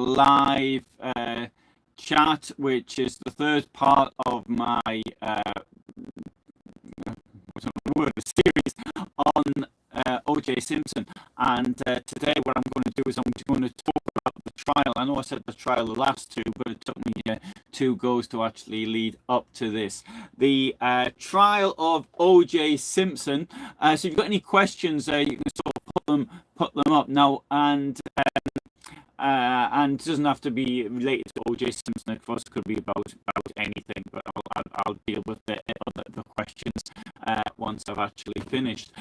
live chat, which is the third part of my series on OJ Simpson. And today what I'm going to do is I'm going to talk about the trial. I know I said the trial the last two, but it took me 2 goes to actually lead up to this. The trial of OJ Simpson. So if you've got any questions, you can sort of put them up now. And it doesn't have to be related to OJ Simpson. Of course, it could be about anything, but I'll deal with the questions once I've actually finished.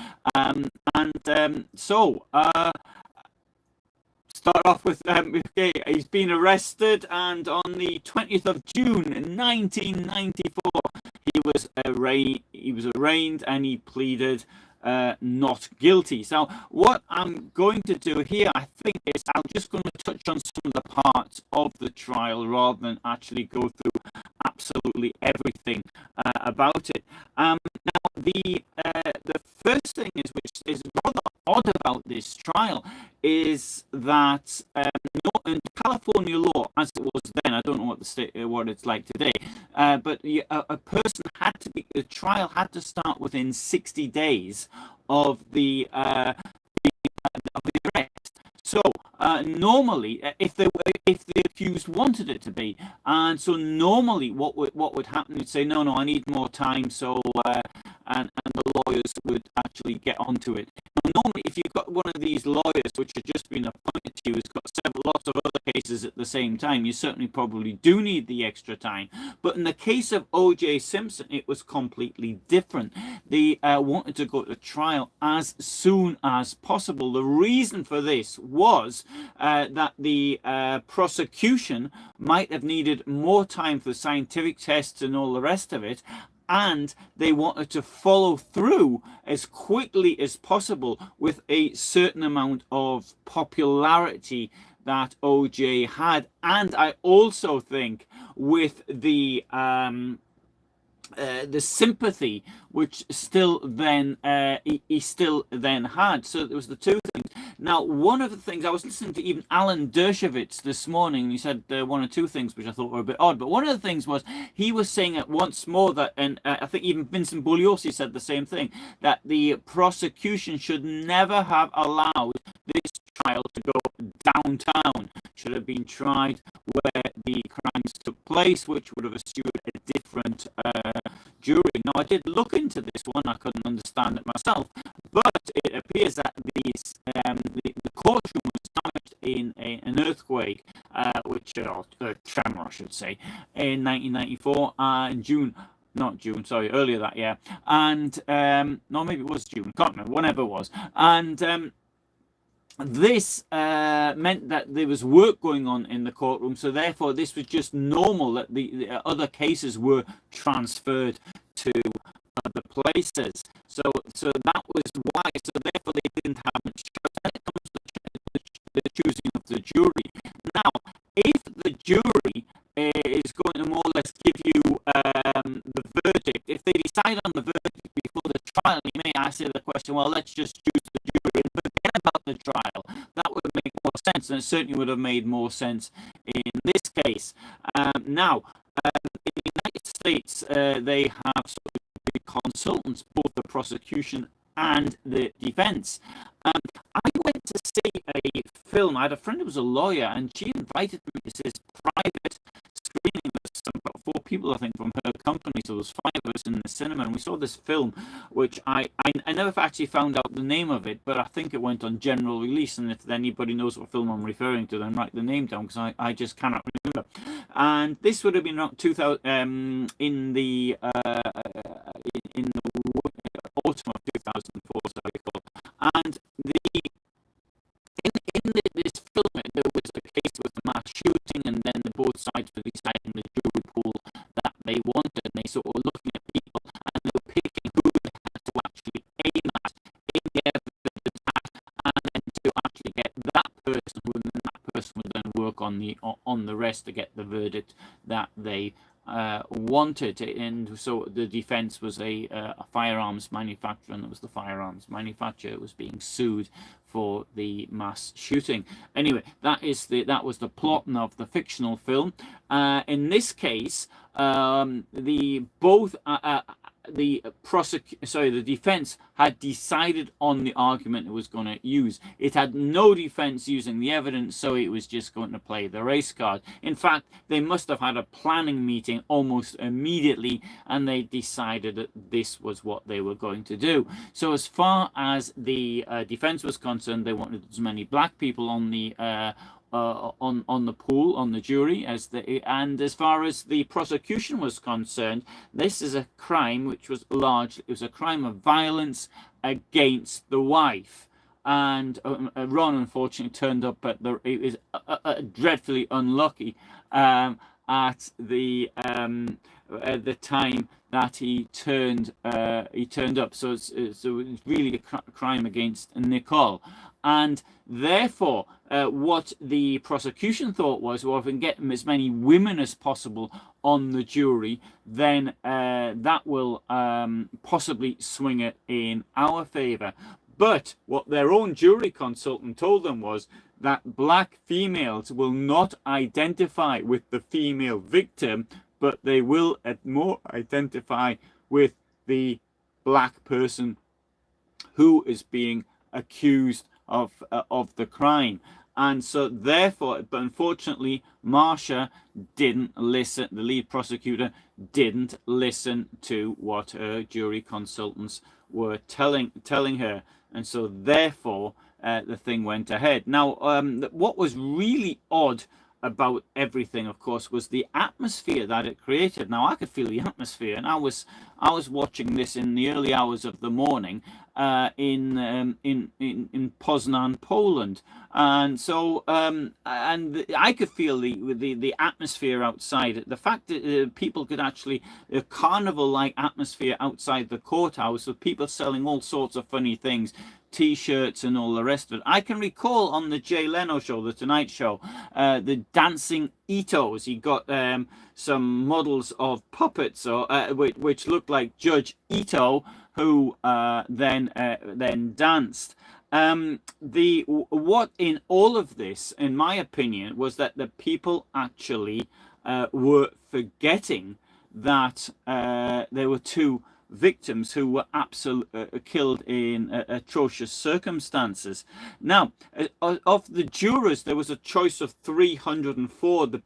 Start off with okay, he's been arrested, and on the 20th of June 1994, he was arraigned and he pleaded not guilty. So what I'm going to do here, I think, is I'm just going to touch on some of the parts of the trial rather than actually go through absolutely everything about it. Now, the first thing is, which is rather odd about this trial, is that in California law, as it was then, I don't know what it's like today, but a person the trial had to start within 60 days of the arrest. So normally, if the accused wanted it to be, and so normally what would happen, you'd say, no, I need more time, so and the lawyers would actually get onto it. Now, normally, if you've got one of these lawyers which have just been appointed to you, who's got lots of other cases at the same time, you certainly probably do need the extra time. But in the case of OJ Simpson, it was completely different. They wanted to go to trial as soon as possible. The reason for this was that the prosecution might have needed more time for scientific tests and all the rest of it, and they wanted to follow through as quickly as possible with a certain amount of popularity that OJ had. And I also think with the sympathy which still then he still then had. So there was the two things. Now, one of the things, I was listening to even Alan Dershowitz this morning, and he said one or two things which I thought were a bit odd, but one of the things was he was saying it once more that, and I think even Vincent Bugliosi said the same thing, that the prosecution should never have allowed this trial to go downtown. Should have been tried where the crimes took place, which would have assumed a different jury. Now, I did look into this one. I couldn't understand it myself, but it appears that the courtroom was damaged in an earthquake, tremor, I should say, in 1994, earlier that year, and no, maybe it was June, can't remember, whenever it was, and this meant that there was work going on in the courtroom, so therefore this was just normal that the other cases were transferred to other places. So that was why. So therefore they didn't have much choice. When it comes to the choosing of the jury. Now, if the jury is going to more or less give you the verdict, if they decide on the verdict before the trial, you may ask the question, well, let's just choose the jury and forget about the trial. That would make more sense, and it certainly would have made more sense in this case. Now, in the United States, they have sort of consultants, both the prosecution and the defense. I went to see a film. I had a friend who was a lawyer, and she invited me to this private screening. There's about 4 people, I think, from her company, so there was 5 of us in the cinema, and we saw this film, which I never actually found out the name of it, but I think it went on general release, and if anybody knows what film I'm referring to, then write the name down, because I just cannot remember. And this would have been around 2000, in the autumn of 2004, as I recall. And in this film, there was a case with a mass shooting, and then both sides were deciding the jury pool that they wanted, and they sort of were looking at people, and they were picking who they had to actually aim at in the evidence act, and then to actually get that person, who then that person would then work on the rest to get the verdict that they wanted, and so the defense was a firearms manufacturer, and it was the firearms manufacturer that was being sued for the mass shooting. Anyway, that was the plot of the fictional film. In this case, the defense had decided on the argument it was going to use. It had no defense using the evidence, so it was just going to play the race card. In fact, they must have had a planning meeting almost immediately, and they decided that this was what they were going to do. So as far as the defense was concerned, they wanted as many black people on the on the jury and as far as the prosecution was concerned, this is a crime which was large. It was a crime of violence against the wife, and Ron unfortunately turned up it was dreadfully unlucky at the time that he turned up. So it's really a crime against Nicole. And therefore, what the prosecution thought was, well, if we can get as many women as possible on the jury, then that will possibly swing it in our favor. But what their own jury consultant told them was that black females will not identify with the female victim, but they will more identify with the black person who is being accused of the crime. And so therefore, but unfortunately, Marsha didn't listen. The lead prosecutor didn't listen to what her jury consultants were telling her, and so therefore the thing went ahead. Now, what was really odd about everything, of course, was the atmosphere that it created. Now, I could feel the atmosphere, and I was watching this in the early hours of the morning in Poznan, Poland, and so and I could feel the atmosphere outside. The fact that people could actually a carnival-like atmosphere outside the courthouse with people selling all sorts of funny things. T-shirts and all the rest of it. I can recall on the Jay Leno show, the Tonight Show, the dancing Itos. He got some models of puppets, which looked like Judge Ito, who then danced. What in all of this, in my opinion, was that the people actually were forgetting that there were two victims who were killed in atrocious circumstances. Now, of the jurors, there was a choice of 304. The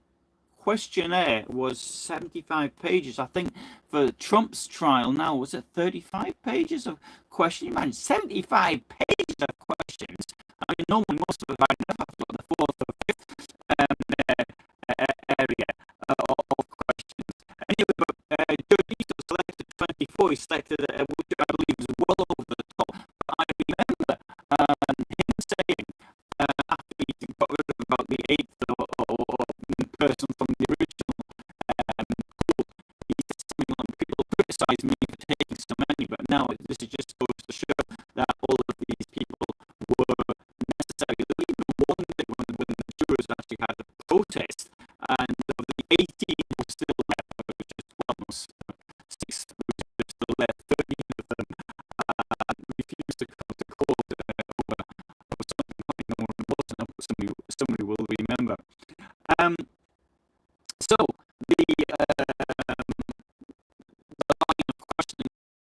questionnaire was 75 pages. I think for Trump's trial now, was it 35 pages of questioning? Man, 75 pages of questions. I mean, normally most of it I'd never have got the fourth or fifth area of questions. Anyway, but Judge Ito selected 24. He selected, which I believe is well over the top. But I remember him saying, after he got rid of about the eighth or person from the original pool, he said something like, people criticize me for taking so many, but now this is just goes to show that all of these people were necessary. Even one day when the jurors actually had a protest, and of the 18 who were still left, which is almost 6 who were still left, 13 of them refused to come to court over something quite important. Somebody will remember. So the line of questioning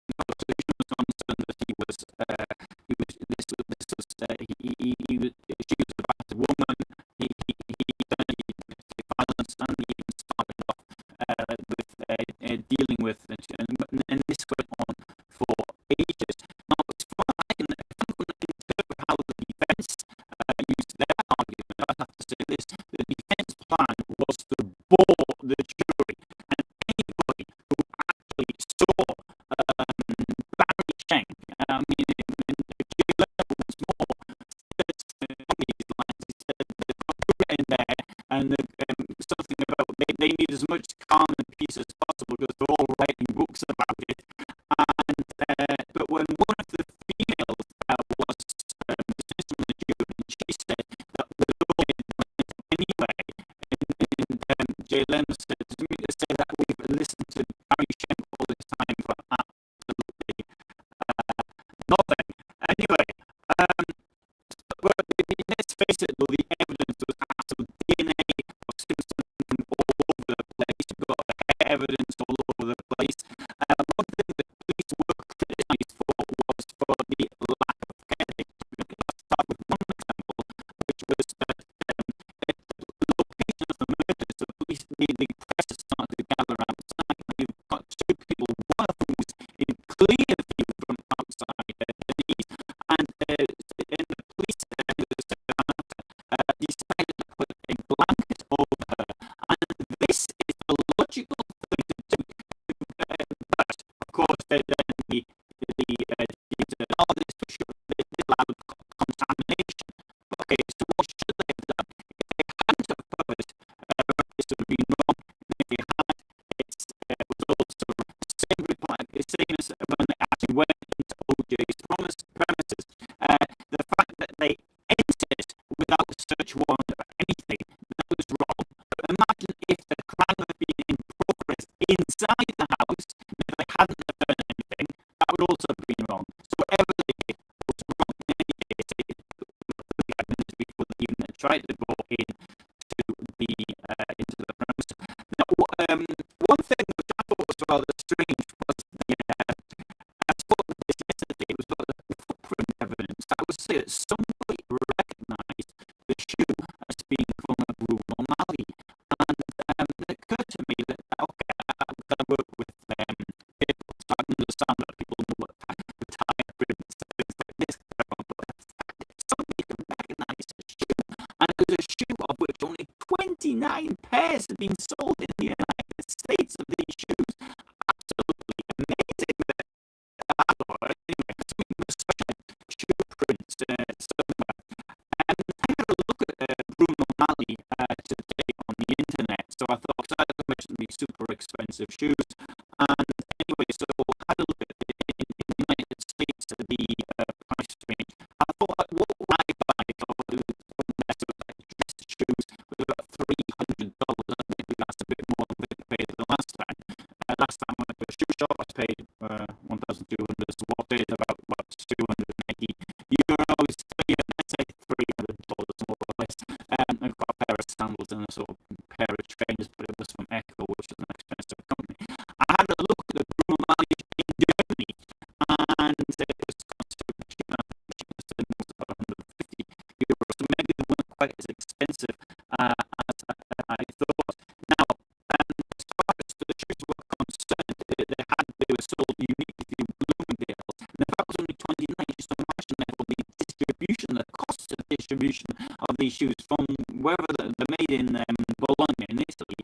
the prosecution was concerned that she was she was a battered woman. He domestic violence, and he even started off with dealing with, and this went on for ages. Now, as far as I can, if I'm going to interpret how the defense used their argument, I have to say this: the defense plan was to bore the jury, and anybody who actually saw Barry Schenk, I mean, the Jay Leno was more along these lines. He said they've got to get in there, and something about they need as much calm and peace as possible because they're all writing books about it. And but when one of the females was dismissed from the jury, she said that the law anyway, and Jay Leno said to me, that we a blanket over her. And this is the logical thing to do. But of course, the all this to show they allowed contamination. Okay, so what should they have done? If they hadn't have first, this would have been wrong. If they had, it was also the same as when they actually went into OJ's premises. The fact that they entered without a search warrant or anything, that was wrong. But imagine if the crime had been in progress inside the house, if they hadn't done anything, that would also have been wrong. So whatever they did was wrong in any case. Minutes before they even tried to go into the premises. Now, one thing which I thought was rather strange was I thought that this yesterday was about the footprint evidence. I would say that somebody recognised the shoe as being from a Bruno O'Malley, and it occurred to me that okay, I work with people, so I can understand that people know what the tyre prints and things like this are on, but the fact that somebody can recognise a shoe, and it was a shoe of which only 29 pairs had been sold in the United States of these shoes. Absolutely amazing. Anyway, something was special shoe prints somewhere. I had a look at Bruno O'Malley today on the internet, so I thought, because I mentioned these super expensive shoes, and anyway, so I had a look at it in the United States, the price range. I thought, what would I buy if I was like dress shoes with about $300? I think that's a bit more than we paid the last time. Last time I went to a shoe shop, I paid $1,200. So what is about what, €280? So yeah, let's say $300 more or less. I've got a pair of sandals and a sort of pair of trainers, but it was from Echo, which is an expensive company. I had a look at the Bruno O'Malley in Germany, and it was considerably cheaper. It was about €150. So maybe they weren't quite as expensive as I thought. Now, as far as the shoes were concerned, they were sold uniquely to Bloomingdale. And if that was only 29, just imagine therefore the distribution, the cost of distribution of these shoes from wherever they're made in Bologna in Italy.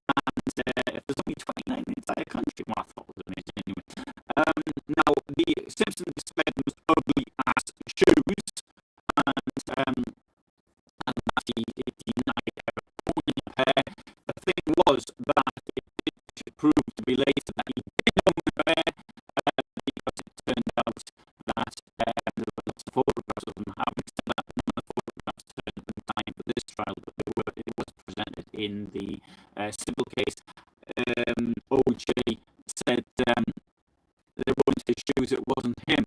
And if there's only 29 in the entire country, well, I thought it was amazing anyway. Now, the Simpson described them as ugly ass shoes, and he denied owning a pair. The thing was that it proved to be later that he did own a pair, because it turned out that there were lots of photographs of them. Having said that, none of the photographs turned up in time for this trial, but it was presented in the civil case. OJ said they weren't his shoes, it wasn't him.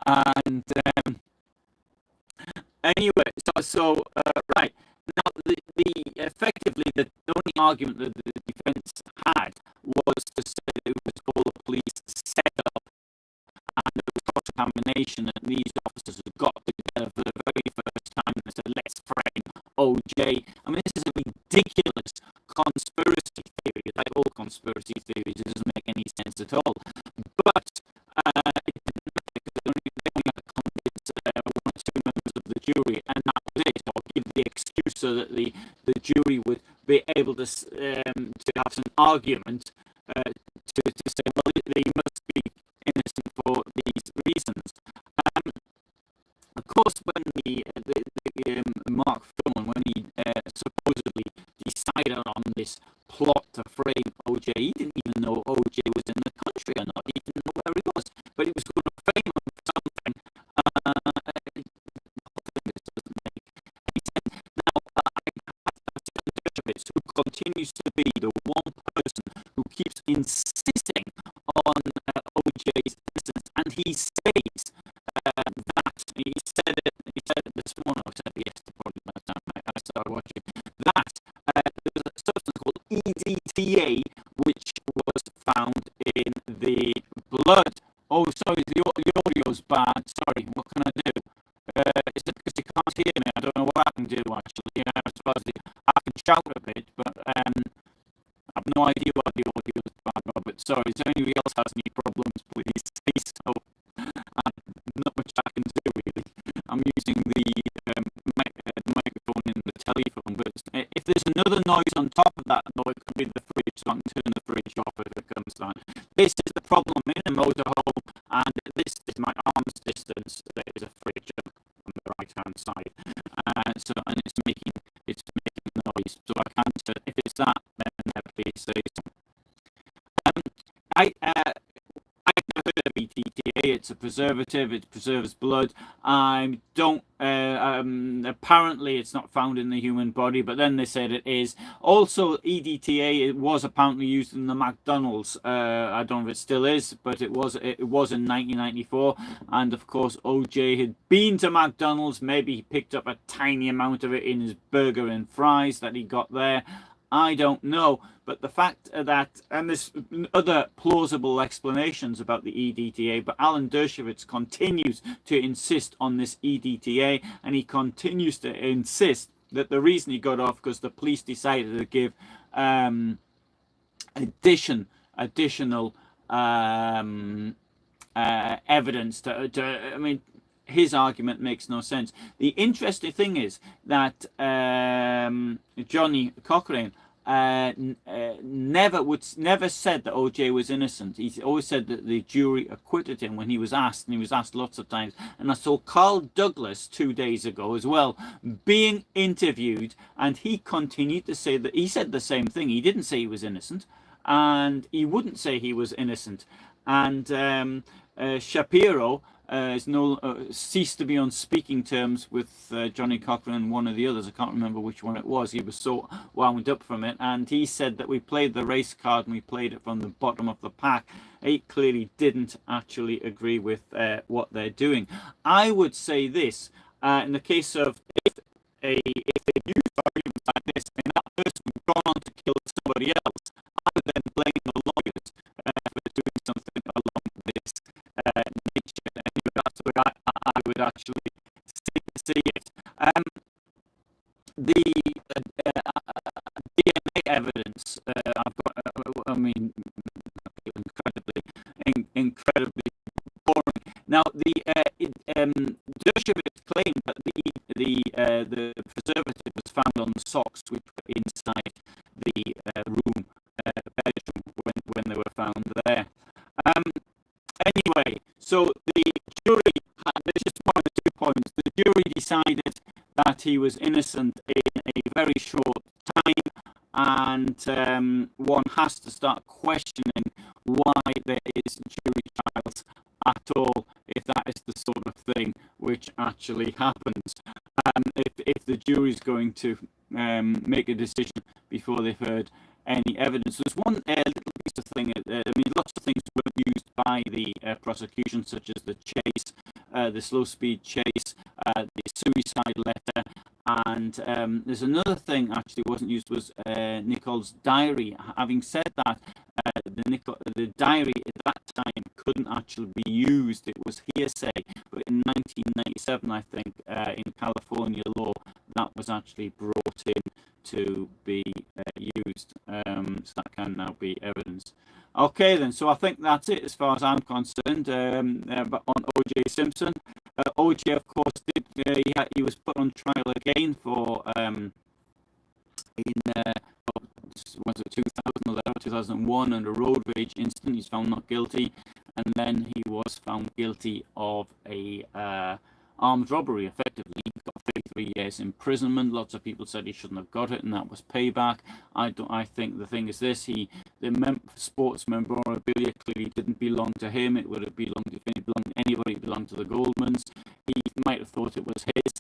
And anyway, so right. Now, effectively, the only argument that the defence had was to say that it was all a police setup and there was cross-examination, and these officers had got together for the very first time and said, let's frame OJ. I mean, this is a ridiculous conspiracy theory. Like all conspiracy theories, it doesn't make any sense at all. But it didn't matter because they only had to convince one or two members of the jury, and that was it, or give the excuse so that the jury would be able to have some argument to say, well, they must be innocent for these reasons. Of course, when Mark Fullman, when he supposedly decided on this plot to frame OJ, he didn't even know OJ was in the country or not. He didn't know where he was, but he was going to frame him for something. This doesn't make any sense. Now, who continues to be the one person who keeps insisting on OJ's innocence, and he states that he said it this morning, or said it yesterday, probably by the time I started watching, that there's a substance called EDTA, which was found in the blood. Oh, sorry, the audio's bad. Sorry, what can I do? Is it because you can't hear me? I don't know what I can do, actually. Yeah, I suppose I can shout a bit, but I've no idea why the audio is bad, Robert. Sorry, if anybody else has any problems, please say so. Not much I can do, really. I'm using the microphone in the telephone, but if there's another noise on top of that, though, it could be the fridge, so I can turn the fridge off if it comes down. This is the problem in a motorhome, and this is my arm's distance. There is a fridge on the right hand side, and it's making noise. So I can't turn. If it's that, then please say so. I've never heard of EDTA. It's a preservative. It preserves blood. I don't. Apparently, it's not found in the human body, but then they said it is. Also, EDTA, it was apparently used in the McDonald's. I don't know if it still is, but it was. It was in 1994, and of course, OJ had been to McDonald's. Maybe he picked up a tiny amount of it in his burger and fries that he got there. I don't know, but the fact that, and there's other plausible explanations about the EDTA, but Alan Dershowitz continues to insist on this EDTA, and he continues to insist that the reason he got off because the police decided to give additional evidence to I mean, his argument makes no sense. The interesting thing is that Johnny Cochrane never said that OJ was innocent. He always said that the jury acquitted him when he was asked, and he was asked lots of times. And I saw Carl Douglas 2 days ago as well being interviewed, and he continued to say that he said the same thing. He didn't say he was innocent, and he wouldn't say he was innocent. And Shapiro ceased to be on speaking terms with Johnny Cochrane and one of the others. I can't remember which one it was. He was so wound up from it, and he said that we played the race card and we played it from the bottom of the pack. He clearly didn't actually agree with what they're doing. I would say this, in the case of if they use arguments like this and that person gone on to kill somebody else, I would then blame the lawyers for doing something along this nature. Anyway, that's where I would actually see it. The DNA evidence, I've got, I mean, incredibly boring. Now, Dershowitz claimed that the preservative was found on the socks which were inside the bedroom when they were found there. Anyway, so the jury there's just one or 2 points. The jury decided that he was innocent in a very short time, and one has to start questioning why there is jury trials at all, if that is the sort of thing which actually happens. If the jury is going to make a decision before they've heard any evidence. There's one little piece of thing, lots of things were used by the prosecution, such as the chase, the slow-speed chase, the suicide letter, and there's another thing actually wasn't used, was Nicole's diary. Having said that, the diary at that time couldn't actually be used. It was hearsay, but in 1997, I think, in California law, that was actually brought in to be used, so that can now be evidence. Okay then, so I think that's it as far as I'm concerned. But on OJ Simpson, OJ of course he was put on trial again for was it 2011, 2001 under road rage incident. He's found not guilty, and then he was found guilty of a armed robbery. Effectively, he got 33 years imprisonment. Lots of people said he shouldn't have got it, and that was payback. I think the thing is this: the sports memorabilia clearly didn't belong to him. It would have belonged, if it belonged to anybody, it belonged to the Goldmans. He might have thought it was his.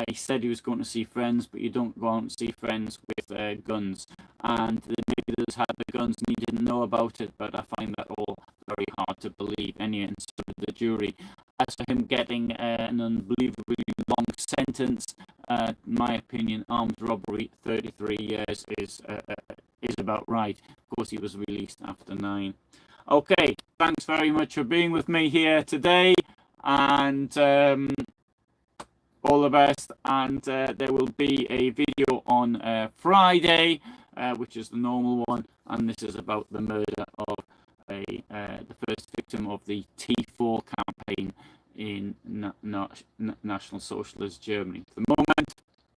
He said he was going to see friends, but you don't go out and see friends with guns. And maybe those had the guns and he didn't know about it, but I find that all very hard to believe. Anyway, and so did the jury. As for him getting an unbelievably long sentence, in my opinion, armed robbery, 33 years is about right. Of course, he was released after 9. Okay, thanks very much for being with me here today, and all the best. And there will be a video on Friday, which is the normal one, and this is about the murder of the first victim of the T4 campaign in National Socialist Germany. For the moment,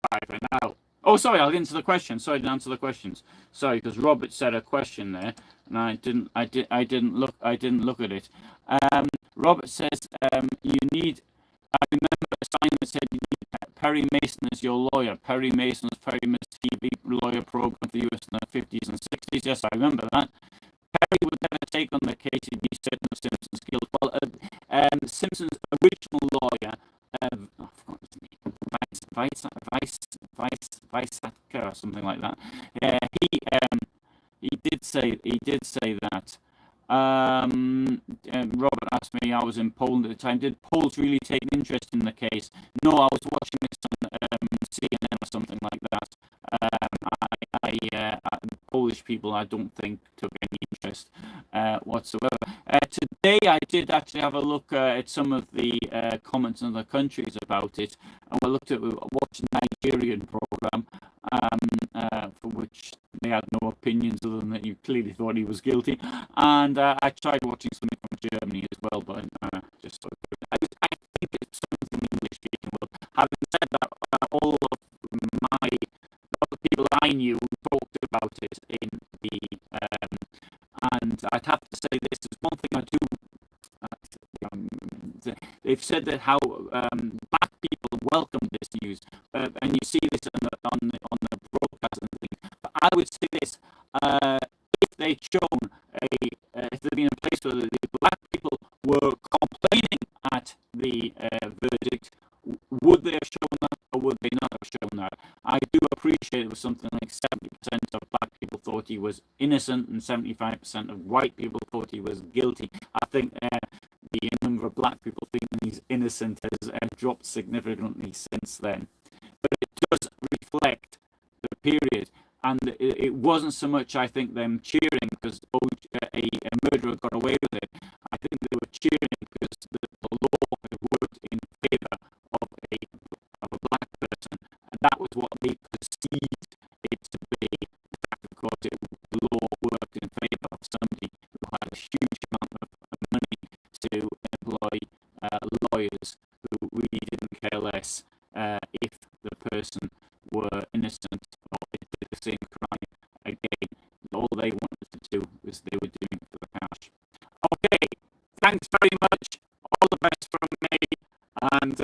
bye for now. Oh, sorry, I'll get into the question. Sorry, I didn't answer the questions. Sorry, because Robert said a question there, and I didn't look at it. Robert says, you need. I remember Simon said you need Perry Mason as your lawyer. Perry Mason was Perry Mason's TV lawyer program for the US in the 50s and 60s. Yes, I remember that. Perry would never take on the case if he certain of Simpson's skills. Well, Simpson's original lawyer, I forgot his name, Vice or something like that. He did say that. Robert asked me, I was in Poland at the time. Did Poles really take an interest in the case? No, I was watching this on CNN or something like that. Polish people, I don't think, took any interest whatsoever. Today, I did actually have a look at some of the comments in other countries about it, and we watched a Nigerian program for which they had no opinions other than that you clearly thought he was guilty. And I tried watching something from Germany as well, but just sort of, I think it's something from English speaking world. Having said that, all the people I knew talked about it in the and I'd have to say this is one thing I do. They've said that how black people welcome this news, and you see this on the broadcast and things. But I would say this: if they'd shown if there'd been a place where the black people were complaining at the verdict, would they have shown that, or would they not have shown that? I do appreciate it was something like 70% of black people thought he was innocent, and 75% of white people thought he was guilty. I think the number of black people thinking he's innocent has dropped significantly since then. But it does reflect the period, and it wasn't so much, I think, them cheering because a murderer got away with it. I think they were cheering because the law had worked in favour of a black person, and that was what they perceived it to be. The fact, of course, the law worked in favour of somebody who had a huge amount of money to employ lawyers who really didn't care less if the person were innocent or if they did the same crime again. All they wanted to do was they were doing it for the cash. Okay, thanks very much. All the best from me, and